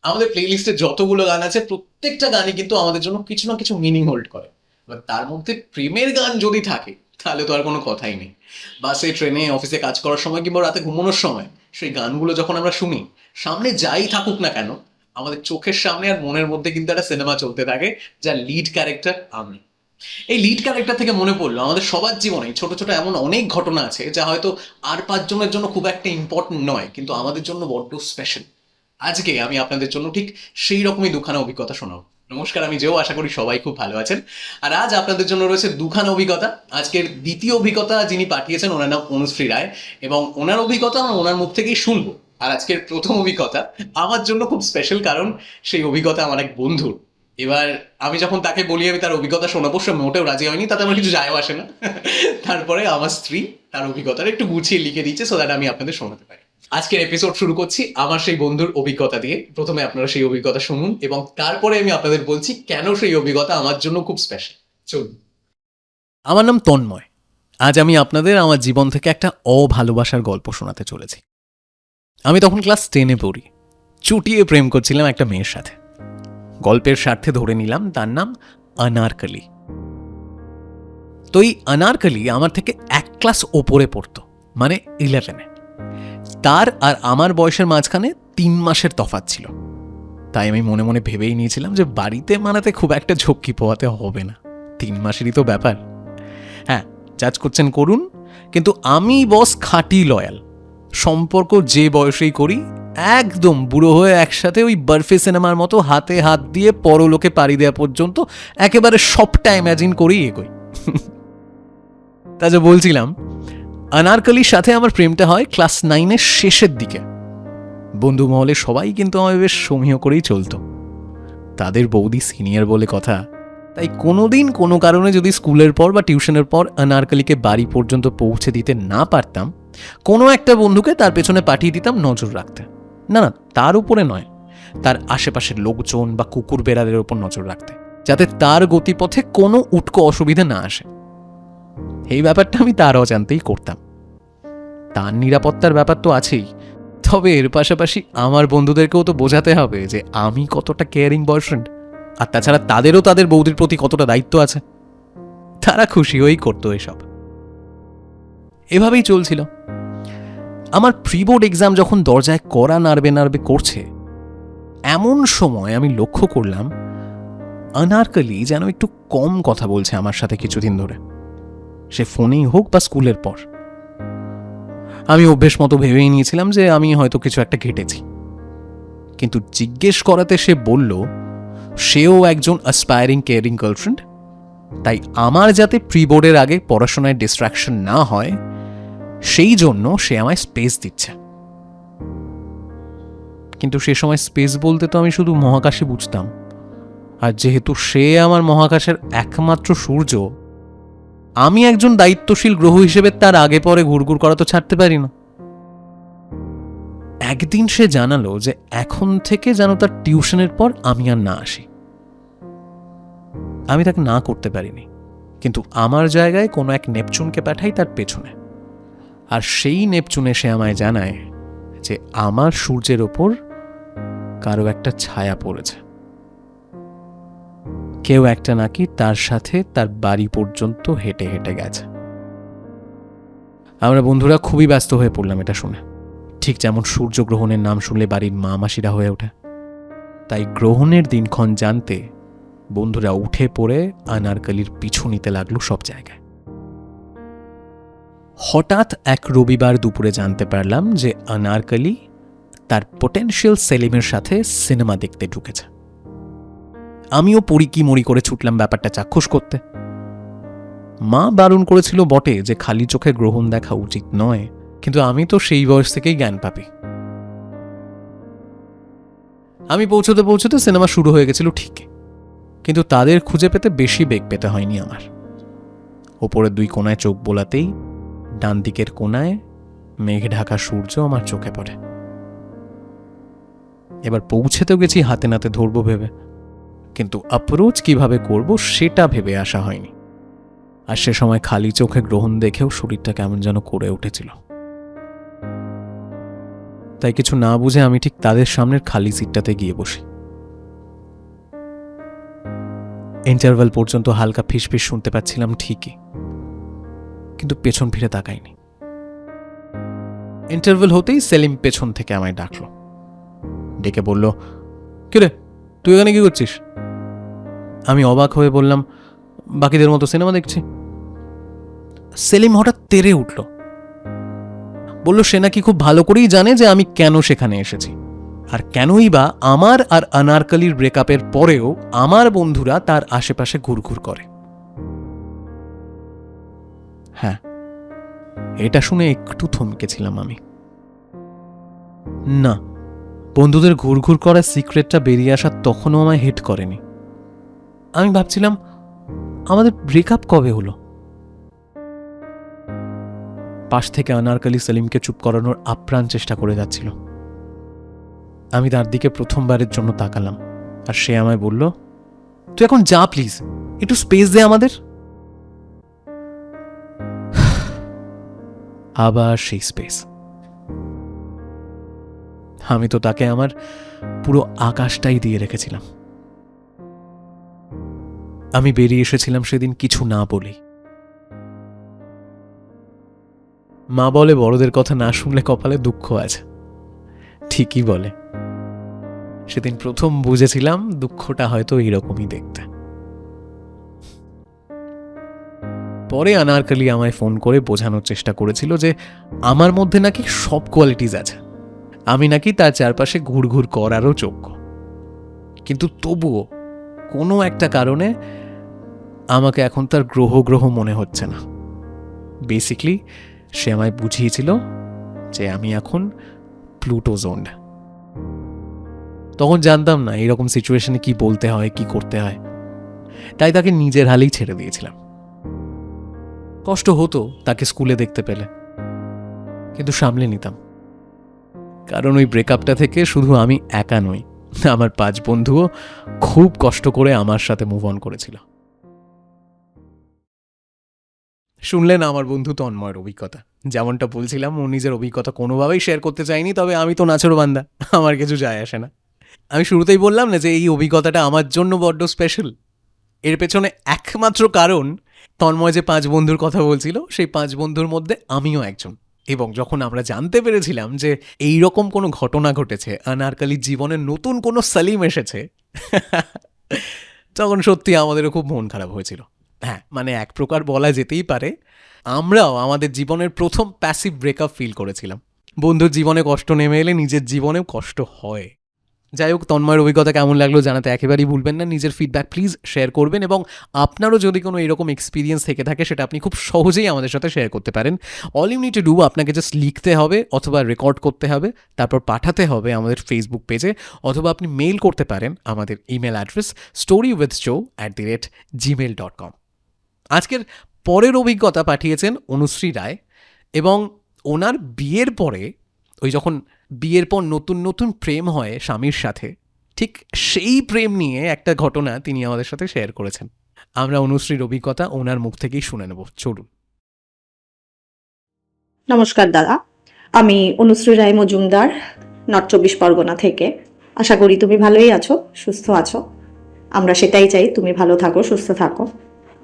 আমাদের প্লেলিস্টে যতগুলো গান আছে প্রত্যেকটা গানই কিন্তু আমাদের জন্য কিছু না কিছু মিনিং হোল্ড করে। এবার তার মধ্যে প্রেমের গান যদি থাকে তাহলে তো আর কোনো কথাই নেই। বাসে, ট্রেনে, অফিসে কাজ করার সময় কিংবা রাতে ঘুমানোর সময় সেই গানগুলো যখন আমরা শুনি, সামনে যাই থাকুক না কেন, আমাদের চোখের সামনে আর মনের মধ্যে কিন্তু একটা সিনেমা চলতে থাকে, যার লিড ক্যারেক্টার আমি। এই লিড ক্যারেক্টার থেকে মনে পড়লো আমাদের সবার জীবনে ছোট ছোট এমন অনেক ঘটনা আছে যা হয়তো আর পাঁচজনের জন্য খুব একটা ইম্পর্টেন্ট নয়, কিন্তু আমাদের জন্য বড্ড স্পেশাল। আজকে আমি আপনাদের জন্য ঠিক সেই রকমই দুখানা অভিজ্ঞতা শোনাবো। নমস্কার, আমি যেও, আশা করি সবাই খুব ভালো আছেন। আর আজ আপনাদের জন্য রয়েছে দুখানা অভিজ্ঞতা। আজকের দ্বিতীয় অভিজ্ঞতা যিনি পাঠিয়েছেন ওনার নাম অনুশ্রী রায়, এবং ওনার অভিজ্ঞতা আমরা ওনার মুখ থেকেই শুনবো। আর আজকের প্রথম অভিজ্ঞতা আমার জন্য খুব স্পেশাল, কারণ সেই অভিজ্ঞতা আমার এক বন্ধুর। এবার আমি যখন তাকে বলি আমি তার অভিজ্ঞতা শোনাবো, সে মোটেও রাজি হয়নি, তাতে আমার কিছু যায়ও আসে না। তারপরে আমার স্ত্রী তার অভিজ্ঞতাটা একটু গুছিয়ে লিখে দিচ্ছে সো দ্যাট আমি আপনাদের শোনাতে পারি। আজকের এপিসোড শুরু করছি আমার সেই বন্ধুর অভিজ্ঞতা দিয়ে। প্রথমে আপনারা সেই অভিজ্ঞতা শুনুন এবং তারপরে আমি আপনাদের বলছি কেন সেই অভিজ্ঞতা আমার জন্য খুব স্পেশাল। চলুন। আমার নাম তন্ময়। আজ আমি আপনাদের আমার জীবন থেকে একটা অভালোবাসার গল্প শোনাতে চলেছি। আমি তখন ক্লাস 10-এ পড়ি। চুটিয়ে প্রেম করছিলাম একটা মেয়ের সাথে। গল্পের স্বার্থে ধরে নিলাম তার নাম অনারকলি। তো এই অনারকলি আমার থেকে এক ক্লাস ওপরে পড়তো, মানে 11-এ। তার আর আমার বয়সের মাঝখানে 3 মাসের তফাৎ ছিল। তাই আমি মনে মনে ভেবেই নিয়েছিলাম যে বাড়িতে মানাতে খুব একটা ঝক্কি পোহাতে হবে না, 3 মাসেরই তো ব্যাপার। হ্যাঁ, জাজ করছেন করুন, কিন্তু আমি বস খাঁটি লয়াল। সম্পর্ক যে বয়সেই করি, একদম বুড়ো হয়ে একসাথে ওই বার্ফি সিনেমার মতো হাতে হাত দিয়ে পরলোকে পাড়ি দেওয়া পর্যন্ত একেবারে সবটা ইম্যাজিন করেই এগোই। তা যা বলছিলাম, অনারকলির সাথে আমার প্রেমটা হয় ক্লাস 9-এর শেষের দিকে। বন্ধু মহলে সবাই কিন্তু আমায় বেশ সমীহ করেই চলতো। তাদের বৌদি সিনিয়র বলে কথা, তাই কোনোদিন কোনো কারণে যদি স্কুলের পর বা টিউশনের পর অনারকলিকে বাড়ি পর্যন্ত পৌঁছে দিতে না পারতাম, কোনো একটা বন্ধুকে তার পেছনে পাঠিয়ে দিতাম নজর রাখতে। না না, তার উপরে নয়, তার আশেপাশের লোকজন বা কুকুর বেড়ালের ওপর নজর রাখতে, যাতে তার গতিপথে কোনো উটকো অসুবিধা না আসে। এই ব্যাপারটা আমি তার অজান্তেই করতাম। তার নিরাপত্তার ব্যাপার তো আছেই, তবে এর পাশাপাশি আমার বন্ধুদেরকেও তো বোঝাতে হবে যে আমি কতটা কেয়ারিং বয়ফ্রেন্ড, আর তাছাড়া তাদেরও তাদের বৌদির প্রতি কতটা দায়িত্ব আছে। তারা খুশি হয়েই করতো এসব। এভাবেই চলছিল। আমার প্রি বোর্ড এক্সাম যখন দরজায় কড়া নাড়বে নাড়বে করছে, এমন সময় আমি লক্ষ্য করলাম অনারকলি যেন একটু কম কথা বলছে আমার সাথে কিছুদিন ধরে, সে ফোনেই হোক বা স্কুলের পর। আমি অভ্যেস মতো ভেবেই নিয়েছিলাম যে আমি হয়তো কিছু একটা ঘেটেছি, কিন্তু জিজ্ঞেস করাতে সে বলল সেও একজন অ্যাসপায়ারিং কেয়ারিং গার্লফ্রেন্ড, তাই আমার যাতে প্রি বোর্ডের আগে পড়াশোনায় ডিস্ট্রাকশন না হয় সেই জন্য সে আমায় স্পেস দিচ্ছে। কিন্তু সে সময় স্পেস বলতে তো আমি শুধু মহাকাশে বুঝতাম, আর যেহেতু সে আমার মহাকাশের একমাত্র সূর্য, আমি একজন দায়িত্বশীল গ্রহ হিসেবে তার আগে পরে ঘুরঘুর করা তো ছাড়তে পারি না। একদিন সে জানালো যে এখন থেকে যেন তার টিউশনের পর আমি আর না আসি। আমি তাকে না করতে পারিনি, কিন্তু আমার জায়গায় কোনো এক নেপচুনকে পাঠাই তার পেছনে, আর সেই নেপচুনে সে আমায় জানায় যে আমার সূর্যের ওপর কারো একটা ছায়া পড়েছে। কেউ একটা নাকি তার সাথে তার বাড়ি পর্যন্ত হেঁটে হেঁটে গেছে। আমরা বন্ধুরা খুবই ব্যস্ত হয়ে পড়লাম এটা শুনে, ঠিক যেমন সূর্যগ্রহণের নাম শুনলে বাড়ির মা মাসিরা হয়ে ওঠে। তাই গ্রহণের দিনক্ষণ জানতে বন্ধুরা উঠে পড়ে অনারকলির পিছু নিতে লাগলো সব জায়গায়। হঠাৎ এক রবিবার দুপুরে জানতে পারলাম যে অনারকলি তার পোটেনশিয়াল সেলিমের সাথে সিনেমা দেখতে ঢুকেছে। আমিও পড়ি কি মরি করে ছুটলাম ব্যাপারটা চাক্ষুষ করতে। মা বারণ করেছিল বটে যে খালি চোখে গ্রহণ দেখা উচিত নয়, কিন্তু আমি তো সেই বয়স থেকেই জ্ঞান পাপি। আমি পৌঁছতে পৌঁছতে সিনেমা শুরু হয়ে গেছিল ঠিক, কিন্তু তাদের খুঁজে পেতে বেশি বেগ পেতে হয়নি আমার। ওপরের 2 কোণায় চোখ বোলাতেই ডান দিকের কোণায় মেঘ ঢাকা সূর্য আমার চোখে পড়ে। এবার পৌঁছেতেও গেছি হাতে নাতে ধরবো ভেবে, কিন্তু অ্যাপ্রোচ কিভাবে করব সেটা ভেবে আসা হয়নি। আর সে সময় খালি চোখে গ্রহণ দেখেও শরীরটা কেমন যেন করে উঠেছিল। তাই কিছু না বুঝে আমি ঠিক তাদের সামনের খালি সিটটাতে গিয়ে বসি। ইন্টারভেল পর্যন্ত হালকা ফিসফিস শুনতে পাচ্ছিলাম ঠিকই, কিন্তু পেছন ফিরে তাকাইনি। ইন্টারভেল হতেই সেলিম পেছন থেকে আমায় ডাকলো, ডেকে বলল, কিরে তুই এখানে কি করছিস? আমি অবাক হয়ে বললাম, বাকিদের মতো সিনেমা দেখছি। সেলিম হঠাৎ তেড়ে উঠল, বলল সে নাকি খুব ভালো করেই জানে যে আমি কেন সেখানে এসেছি, আর কেনই বা আমার আর আনারকলির ব্রেকআপের পরেও আমার বন্ধুরা তার আশেপাশে ঘুরঘুর করে। হ্যাঁ, এটা শুনে একটু থমকেছিলাম আমি। না, বন্ধুদের ঘুরঘুর করার সিক্রেটটা বেরিয়ে আসা তখনও আমায় হিট করেনি। আমি ভাবছিলাম আমাদের ব্রেকআপ কবে হলো। পাশ থেকে আনারকলি সেলিমকে চুপ করানোর আপ্রাণ চেষ্টা করে যাচ্ছিল। আমি তার দিকে প্রথমবারের জন্য তাকালাম, আর সে আমায় বলল, তুই এখন যা প্লিজ, একটু স্পেস দে আমাদের। আবার সেই স্পেস। আমি তো তাকে আমার পুরো আকাশটাই দিয়ে রেখেছিলাম। আমি বেরিয়ে এসেছিলাম সেদিন কিছু না বলেই। মা বলে বড়দের কথা না শুনলে কপালে দুঃখ আছে, ঠিকই বলে। সেদিন প্রথম বুঝেছিলাম দুঃখটা হয়তো এইরকমই দেখতে। পরে আনারকলি আমায় ফোন করে বোঝানোর চেষ্টা করেছিল যে আমার মধ্যে নাকি সব কোয়ালিটিজ আছে, আমি নাকি তার চারপাশে ঘুরঘুর করারও যোগ্য। কিন্তু তবুও কোনো একটা কারণে আমাকে এখন তার গ্রহ গ্রহ মনে হচ্ছে না। বেসিকলি সে আমায় বুঝিয়েছিল যে আমি এখন প্লুটো জোন্ড। তখন জানতাম না এরকম সিচুয়েশনে কি বলতে হয়, কি করতে হয়, তাই তাকে নিজের হালেই ছেড়ে দিয়েছিলাম। কষ্ট হতো তাকে স্কুলে দেখতে পেলে, কিন্তু সামলে নিতাম, কারণ ওই ব্রেকআপটা থেকে শুধু আমি একা নই, আমার 5 বন্ধুও খুব কষ্ট করে আমার সাথে মুভ অন করেছিল। শুনলেন আমার বন্ধু তন্ময়ের অভিজ্ঞতা। যেমনটা বলছিলাম, ও নিজের অভিজ্ঞতা কোনোভাবেই শেয়ার করতে চাইনি, তবে আমি তো নাছোড় বান্দা, আমার কিছু যায় আসে না। আমি শুরুতেই বললাম না যে এই অভিজ্ঞতাটা আমার জন্য বড্ড স্পেশাল। এর পেছনে একমাত্র কারণ তন্ময় যে 5 বন্ধুর কথা বলছিল, সেই 5 বন্ধুর মধ্যে আমিও একজন। এবং যখন আমরা জানতে পেরেছিলাম যে এই রকম কোনো ঘটনা ঘটেছে, আনারকলির জীবনে নতুন কোনো সালিম এসেছে, তখন সত্যি আমাদেরও খুব মন খারাপ হয়েছিল। হ্যাঁ, মানে এক প্রকার বলা যেতেই পারে আমরাও আমাদের জীবনের প্রথম প্যাসিভ ব্রেকআপ ফিল করেছিলাম। বন্ধুর জীবনে কষ্ট নেমে এলে নিজের জীবনেও কষ্ট হয়। যাই হোক, তন্ময়ের অভিজ্ঞতা কেমন লাগলো জানাতে একেবারেই ভুলবেন না। নিজের ফিডব্যাক প্লিজ শেয়ার করবেন, এবং আপনারও যদি কোনো এরকম এক্সপিরিয়েন্স থেকে থাকে সেটা আপনি খুব সহজেই আমাদের সাথে শেয়ার করতে পারেন। All you need to do, আপনাকে জাস্ট লিখতে হবে অথবা রেকর্ড করতে হবে, তারপর পাঠাতে হবে আমাদের ফেসবুক পেজে, অথবা আপনি মেইল করতে পারেন আমাদের ইমেল অ্যাড্রেস storywithjoe@gmail.com। আজকের পরের অভিজ্ঞতা পাঠিয়েছেন অনুশ্রী রায়, এবং ওনার বিয়ের পরে, ওই যখন বিয়ের পর নতুন নতুন প্রেম হয় স্বামীর সাথে, ঠিক সেই প্রেম নিয়ে একটা ঘটনা তিনি আমাদের সাথে শেয়ার করেছেন। আমরা অনুশ্রীর অভিজ্ঞতা ওনার মুখ থেকেই শুনে নেব, চলুন। নমস্কার দাদা, আমি অনুশ্রী রায় মজুমদার, নর্থ 24 পরগনা থেকে। আশা করি তুমি ভালোই আছো, সুস্থ আছো। আমরা সেটাই চাই, তুমি ভালো থাকো, সুস্থ থাকো।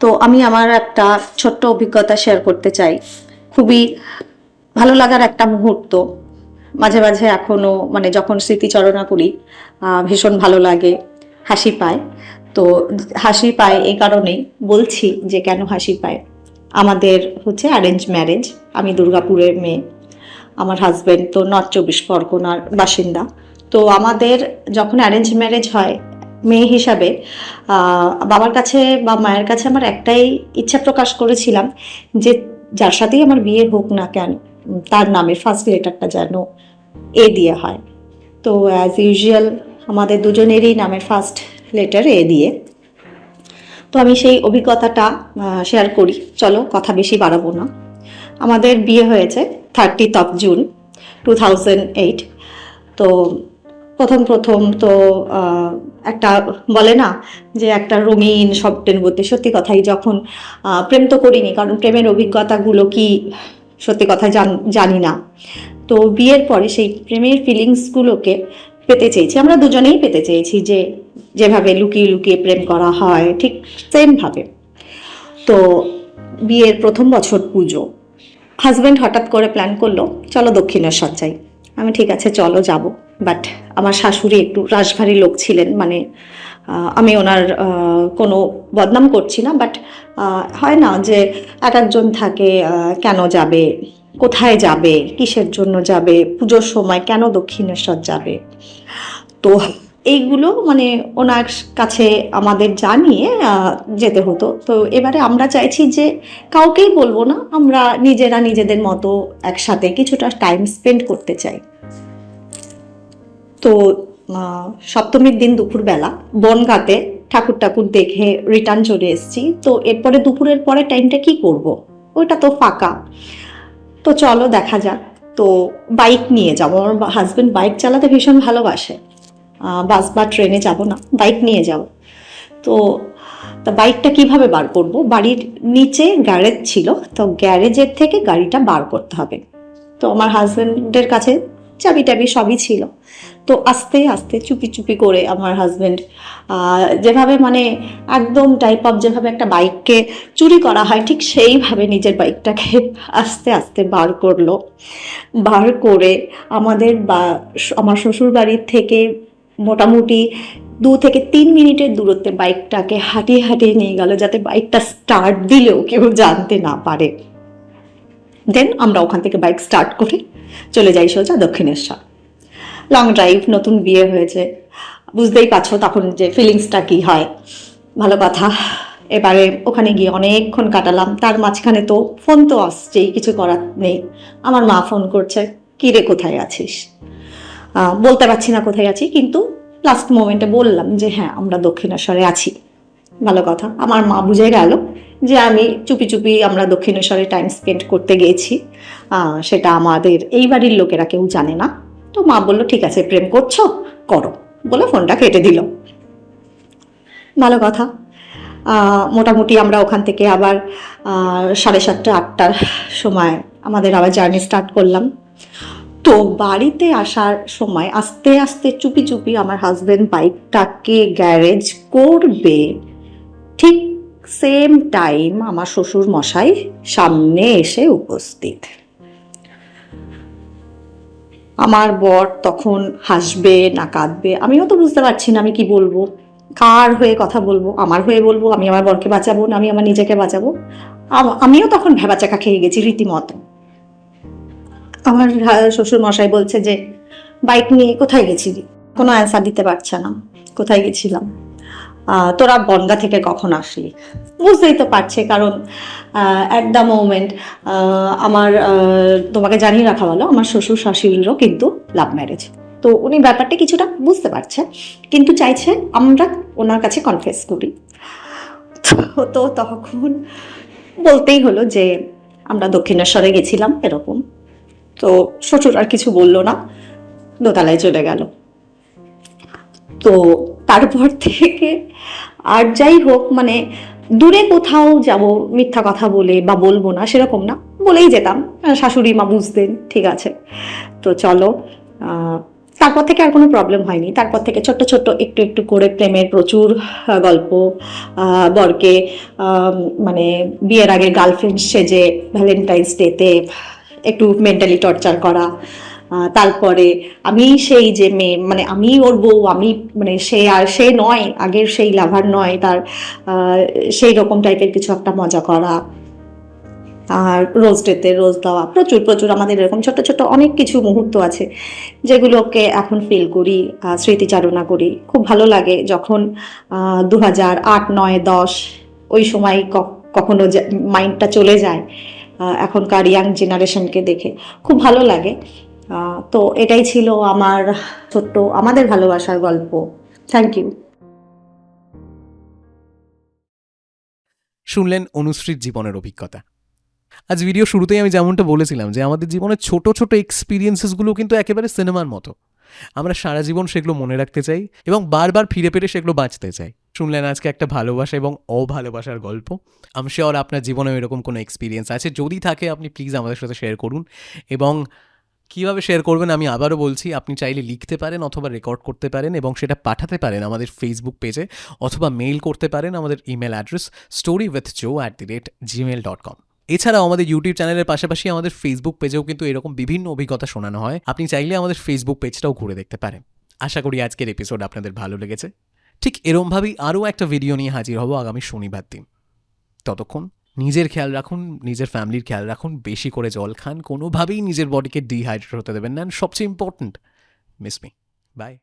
তো আমি আমার একটা ছোট্ট অভিজ্ঞতা শেয়ার করতে চাই। খুবই ভালো লাগার একটা মুহূর্ত। মাঝে মাঝে এখনো মানে যখন স্মৃতিচারণা করি ভীষণ ভালো লাগে, হাসি পায়। তো হাসি পায় এই কারণেই বলছি যে কেন হাসি পায়। আমাদের হচ্ছে অ্যারেঞ্জ ম্যারেজ, আমি দুর্গাপুরের মেয়ে, আমার হাজব্যান্ড তো নর্থ 24 পরগনার বাসিন্দা। তো আমাদের যখন অ্যারেঞ্জ ম্যারেজ হয়, মেয়ে হিসাবে বাবার কাছে বা মায়ের কাছে আমার একটাই ইচ্ছা প্রকাশ করেছিলাম যে যার সাথেই আমার বিয়ে হোক না কেন, তার নামের ফার্স্ট লেটারটা যেন এ দিয়ে হয়। তো অ্যাজ ইউজুয়াল আমাদের দুজনেরই নামের ফার্স্ট লেটার এ দিয়ে। তো আমি সেই অভিজ্ঞতাটা শেয়ার করি, চলো কথা বেশি বাড়াবো না। আমাদের বিয়ে হয়েছে 30 জুন 2008। তো প্রথম তো একটা বলে না যে একটা রঙিন স্বপ্নের মধ্যে, সত্যি কথাই যখন প্রেম তো করিনি, কারণ প্রেমের অভিজ্ঞতাগুলো কি সত্যি কথা জানি না। তো বিয়ের পরে সেই প্রেমের ফিলিংসগুলোকে পেতে চেয়েছি, আমরা দুজনেই পেতে চেয়েছি, যে যেভাবে লুকিয়ে লুকিয়ে প্রেম করা হয় ঠিক সেমভাবে। তো বিয়ের প্রথম বছর পুজো, হাজব্যান্ড হঠাৎ করে প্ল্যান করলো চলো দক্ষিণেশ্বর যাই। আমি ঠিক আছে চলো যাব। বাট আমার শাশুড়ি একটু রাশভারী লোক ছিলেন, মানে আমি ওনার কোনো বদনাম করছি না, বাট হয় না যে এক একজন থাকে, কেন যাবে, কোথায় যাবে, কিসের জন্য যাবে, পুজোর সময় কেন দক্ষিণেশ্বর যাবে। তো এইগুলো মানে ওনার কাছে আমাদের জানিয়ে যেতে হতো। তো এবারে আমরা চাইছি যে কাউকেই বলবো না, আমরা নিজেরা নিজেদের মতো একসাথে কিছুটা টাইম স্পেন্ড করতে চাই। তো সপ্তমীর দিন দুপুরবেলা বনগাঁতে ঠাকুর টাকুর দেখে রিটার্ন চলে এসেছি। তো এরপরে দুপুরের পরে টাইমটা কি করব, ওইটা তো ফাঁকা। তো চলো দেখা যাক। তো বাইক নিয়ে যাবো, আমার হাজব্যান্ড বাইক চালাতে ভীষণ ভালোবাসে, বাস বা ট্রেনে যাব না, বাইক নিয়ে যাব। তো তা বাইকটা কিভাবে বার করব, বাড়ির নিচে গ্যারেজ ছিল, তো গ্যারেজের থেকে গাড়িটা বার করতে হবে। তো আমার হাজব্যান্ডের কাছে চাবি টাবি সবই ছিল। তো আস্তে আস্তে চুপি চুপি করে আমার হাজব্যান্ড যেভাবে মানে একদম টাইপ অফ যেভাবে একটা বাইককে চুরি করা হয় ঠিক সেইভাবে নিজের বাইকটাকে আস্তে আস্তে বার করলো। বার করে আমার শ্বশুর বাড়ির থেকে মোটামুটি 2 থেকে 3 মিনিটের দূরত্বে বাইকটাকে হাঁটিয়ে হাঁটিয়ে নিয়ে গেল, যাতে বাইকটা স্টার্ট দিলেও কেউ জানতে না পারে। দেন আমরা ওখান থেকে বাইক স্টার্ট করে চলে যাই সোজা দক্ষিণেশ্বর। লং ড্রাইভ, নতুন বিয়ে হয়েছে, বুঝতেই পারছো তখন যে ফিলিংসটা কি হয়। ভালো কথা। এবারে ওখানে গিয়ে অনেকক্ষণ কাটালাম, তার মাঝখানে তো ফোন তো আসছেই, কিছু করার নেই। আমার মা ফোন করছে, কি রে কোথায় আছিস। বলতে পারছি না কোথায় আছি, কিন্তু লাস্ট মোমেন্টে বললাম যে হ্যাঁ আমরা দক্ষিণেশ্বরে আছি। ভালো কথা, আমার মা বুঝে গেল যে আমি চুপি চুপি আমরা দক্ষিণেশ্বরে টাইম স্পেন্ড করতে গেছি, সেটা আমাদের এই বাড়ির লোকেরা কেউ জানে না। তো মা বললো ঠিক আছে প্রেম করছো করো, বলে ফোনটা কেটে দিল। ভালো কথা। মোটামুটি আমরা ওখান থেকে আবার 7:30-8টার সময় আমাদের আবার জার্নি স্টার্ট করলাম। তো বাড়িতে আসার সময় আস্তে আস্তে চুপি চুপি আমার হাজবেন্ড বাইকটাকে গ্যারেজ করবে, ঠিক সেম টাইম আমার শ্বশুর মশাই সামনে এসে উপস্থিত। আমার বর তখন হাসবে না কাঁদবে আমিও তো বুঝতে পারছি না আমি কি বলবো, কার হয়ে কথা বলবো, আমার হয়ে বলবো আমি আমার বরকে বাঁচাবো না আমি আমার নিজেকে বাঁচাবো। আমিও তখন ভেবাচাকা খেয়ে গেছি রীতিমতো। আমার শ্বশুর মশাই বলছে যে বাইক নিয়ে কোথায় গেছিলি, কোনো অ্যান্সার দিতে পারছে না। কোথায় গেছিলাম, তোরা বনগা থেকে কখন আসলি। বুঝতেই তো পারছে, কারণ অ্যাট দ্য মোমেন্ট আমার তোমাকে জানিয়ে রাখা ভালো আমার শ্বশুর শাশুড়িরও কিন্তু লাভ ম্যারেজ। তো উনি ব্যাপারটা কিছুটা বুঝতে পারছে, কিন্তু চাইছে আমরা ওনার কাছে কনফেস করি। তো তখন বলতেই হলো যে আমরা দক্ষিণেশ্বরে গেছিলাম এরকম। তো শ্বশুর আর কিছু বললো না, দোতলায় চলে গেল। তো তারপর থেকে আর যাই হোক মানে দূরে কোথাও যাব মিথ্যা কথা বলে বা বলবো না সেরকম না, বলেই যেতাম, শাশুড়ি মা বুঝতেন ঠিক আছে। তো চলো, তারপর থেকে আর কোনো প্রবলেম হয়নি। তারপর থেকে ছোট্ট ছোট্ট একটু একটু করে প্রেমের প্রচুর গল্প, বরকে মানে বিয়ের আগে গার্লফ্রেন্ড সেজে ভ্যালেন্টাইন্স ডেতে একটু মেন্টালি টর্চার করা। তারপরে আমি সেই যে মেয়ে মানে আমি ওর বউ, আমি মানে সে নয়, আগের সেই লাভার নয়, তার সেই রকম টাইপের কিছু একটা মজা করা। আর রোজ ডেতে রোজ দেওয়া, প্রচুর প্রচুর আমাদের এরকম ছোট ছোট অনেক কিছু মুহূর্ত আছে যেগুলোকে এখন ফিল করি, স্মৃতিচারণা করি। খুব ভালো লাগে যখন 2008, 9, 10 ওই সময় কখনো মাইন্ডটা চলে যায় এখনকার ইয়াং জেনারেশনকে দেখে, খুব ভালো লাগে। তো এটাই ছিল আমার ছোট্ট আমাদের ভালোবাসার গল্প। Thank you. শুনলেন অনুশ্রীর জীবনের অভিজ্ঞতা। আজ ভিডিও শুরুতেই আমি যেমনটা বলেছিলাম যে আমাদের জীবনের ছোট ছোট এক্সপিরিয়েন্সেসগুলো কিন্তু একেবারে সিনেমার মতো। আমরা সারা জীবন সেগুলো মনে রাখতে চাই এবং বারবার ফিরে পেরে সেগুলো বাঁচতে চাই। শুনলেন আজকে একটা ভালোবাসা এবং অভালোবাসার গল্প। আমি শিওর আপনার জীবনেও এরকম কোনো এক্সপিরিয়েন্স আছে, যদি থাকে আপনি প্লিজ আমাদের সাথে শেয়ার করুন। এবং কীভাবে শেয়ার করবেন আমি আবারও বলছি, আপনি চাইলে লিখতে পারেন অথবা রেকর্ড করতে পারেন এবং সেটা পাঠাতে পারেন আমাদের ফেসবুক পেজে, অথবা মেইল করতে পারেন আমাদের ইমেল অ্যাড্রেস storywithjoe@gmail.com। এছাড়াও আমাদের ইউটিউব চ্যানেলের পাশাপাশি আমাদের ফেসবুক পেজেও কিন্তু এরকম বিভিন্ন অভিজ্ঞতা শোনানো হয়, আপনি চাইলে আমাদের ফেসবুক পেজটাও ঘুরে দেখতে পারেন। আশা করি আজকের এপিসোড আপনাদের ভালো লেগেছে। ঠিক এরমভাবেই আরও একটা ভিডিও নিয়ে হাজির হব আগামী শনিবার দিন। ততক্ষণ নিজের খেয়াল রাখুন, নিজের ফ্যামিলির খেয়াল রাখুন, বেশি করে জল খান, কোনোভাবেই নিজের বডিকে ডিহাইড্রেট হতে দেবেন না, সবচেয়ে ইম্পর্ট্যান্ট, মিস মি। বাই।